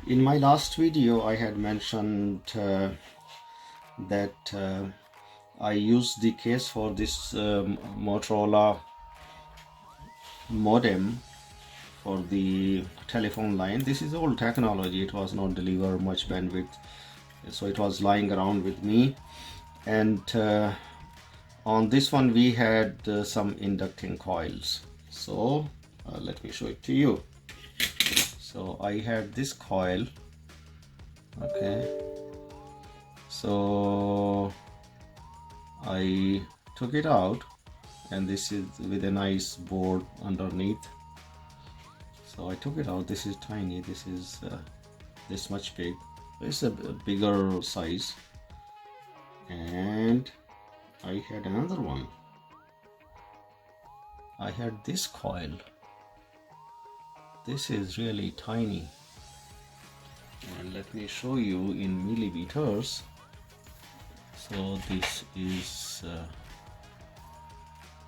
In my last video, I had mentioned that I used the case for this Motorola modem for the telephone line. This is old technology. It was not deliver much bandwidth, so it was lying around with me. And on this one, we had some inducting coils. So let me show it to you. So I had this coil. Okay. So I took it out, and this is with a nice board underneath. So I took it out. This is tiny. This is this much big. It's a bigger size. And I had another one. I had this coil. This is really tiny. And let me show you in millimeters. So this is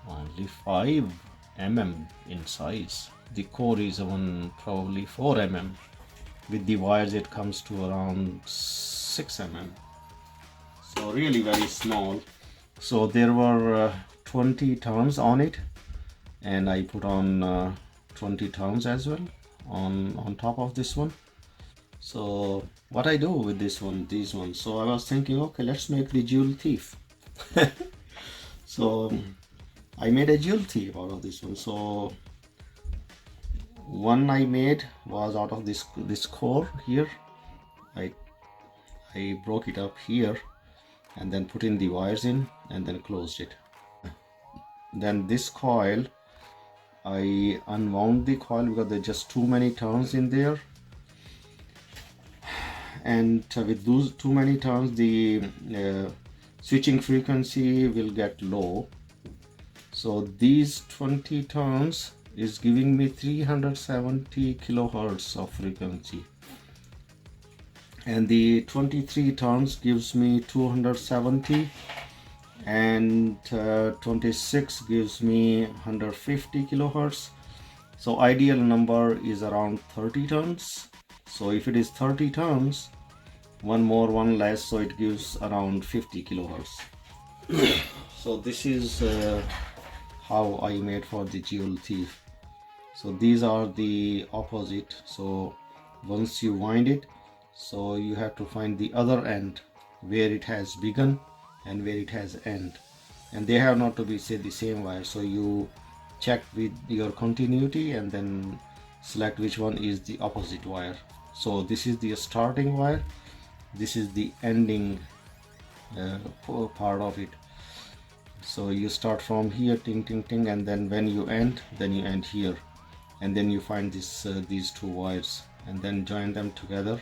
only 5 mm in size. The core is probably 4 mm. With the wires it comes to around 6 mm. So really very small. So there were 20 turns on it, and I put on 20 turns as well on top of this one. So what I do with these ones, so I was thinking, okay, let's make the Joule thief. So I made a Joule thief out of this one. So one I made was out of this core here. I broke it up here and then put in the wires in and then closed it. Then this coil, I unwound the coil because there's just too many turns in there, and with those too many turns the switching frequency will get low. So these 20 turns is giving me 370 kilohertz of frequency, and the 23 turns gives me 270, and 26 gives me 150 kilohertz. So ideal number is around 30 turns. So if it is 30 turns, one more, one less, so it gives around 50 kilohertz. So this is how I made for the Joule thief. So these are the opposite. So once you wind it, so you have to find the other end where it has begun and where it has end, and they have not to be say the same wire. So you check with your continuity and then select which one is the opposite wire. So this is the starting wire, this is the ending part of it. So you start from here, ting ting ting, and then when you end, then you end here, and then you find this these two wires and then join them together.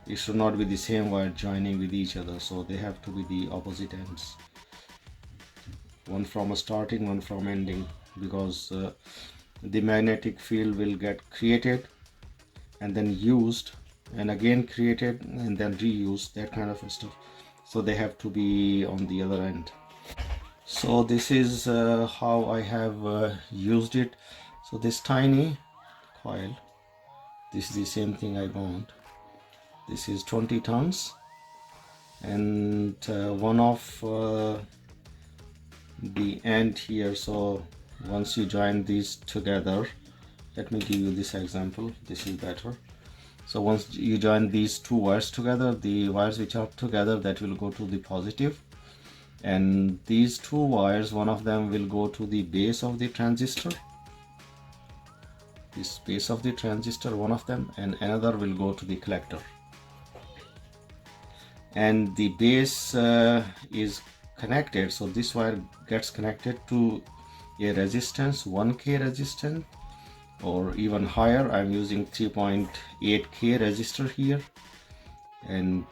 It should not be the same wire joining with each other, so they have to be the opposite ends, one from a starting, one from ending, because the magnetic field will get created and then used and again created and then reused, that kind of stuff. So they have to be on the other end. So this is how I have used it. So this tiny coil, this is the same thing I want. This is 20 turns, and one of the end here. So once you join these together, let me give you this example, this is better. So once you join these two wires together, the wires which are together, that will go to the positive, and these two wires, one of them will go to the base of the transistor, this base of the transistor, one of them, and another will go to the collector. And the base is connected, so this wire gets connected to a resistance, 1K resistance, or even higher. I'm using 3.8K resistor here, and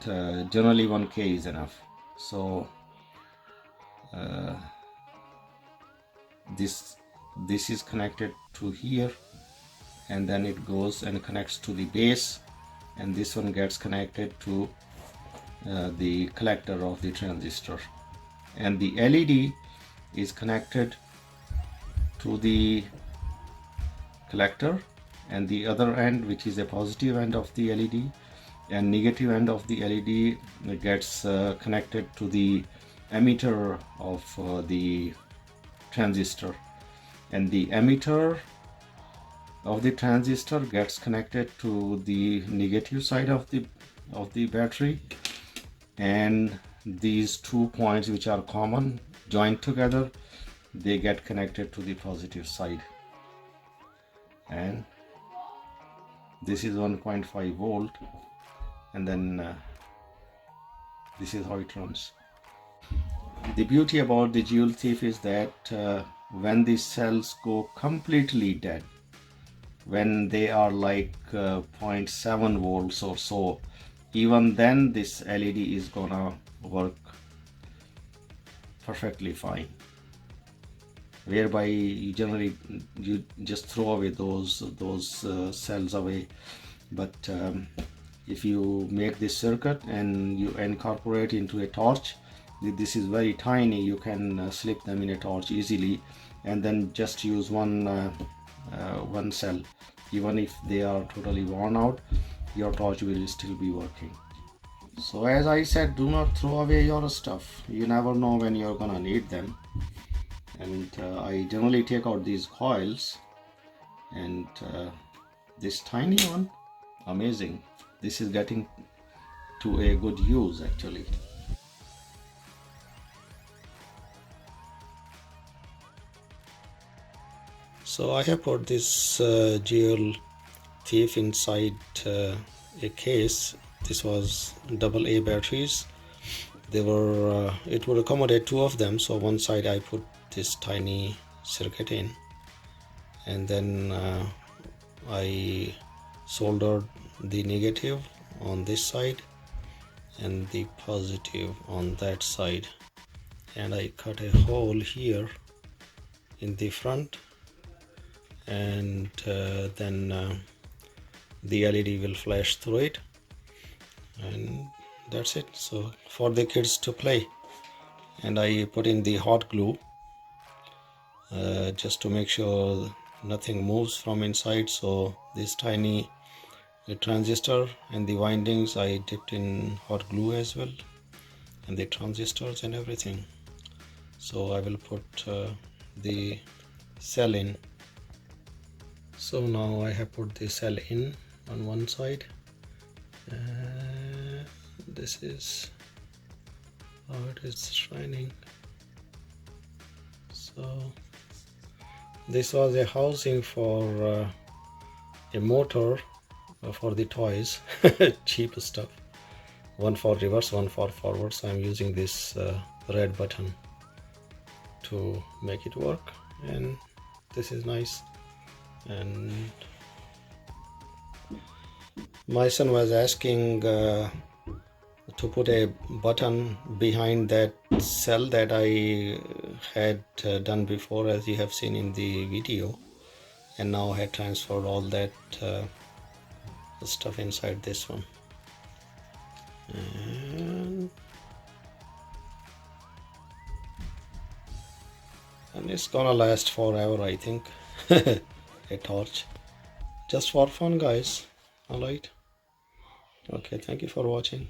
generally 1K is enough. So this is connected to here, and then it goes and connects to the base, and this one gets connected to the collector of the transistor, and the LED is connected to the collector, and the other end, which is a positive end of the LED, and negative end of the LED gets connected to the emitter of the transistor, and the emitter of the transistor gets connected to the negative side of the battery, and these 2 points which are common joined together, they get connected to the positive side, and this is 1.5 volt, and then this is how it runs. The beauty about the Joule Thief is that when the cells go completely dead, when they are like 0.7 volts or so, even then this LED is gonna work perfectly fine, whereby you generally just throw away those cells away. But if you make this circuit and you incorporate into a torch, this is very tiny, you can slip them in a torch easily, and then just use one cell. Even if they are totally worn out, your torch will still be working. So as I said, do not throw away your stuff, you never know when you're gonna need them. And I generally take out these coils, and this tiny one, amazing, this is getting to a good use actually. So I have put this Joule Thief inside a case. This was AA batteries. They were it would accommodate 2 of them, so one side I put this tiny circuit in, and then I soldered the negative on this side and the positive on that side, and I cut a hole here in the front, and then the LED will flash through it, and that's it. So for the kids to play, and I put in the hot glue just to make sure nothing moves from inside. So this tiny transistor and the windings I dipped in hot glue as well, and the transistors and everything. So I will put the cell in. So now I have put the cell in on one side. This is how it is shining. So this was a housing for a motor for the toys, cheap stuff. One for reverse, one for forward. So I'm using this red button to make it work, and this is nice. And my son was asking to put a button behind that cell that I had done before, as you have seen in the video, and now I had transferred all that stuff inside this one, and it's gonna last forever, I think. A torch, just for fun, guys. All right, okay, thank you for watching.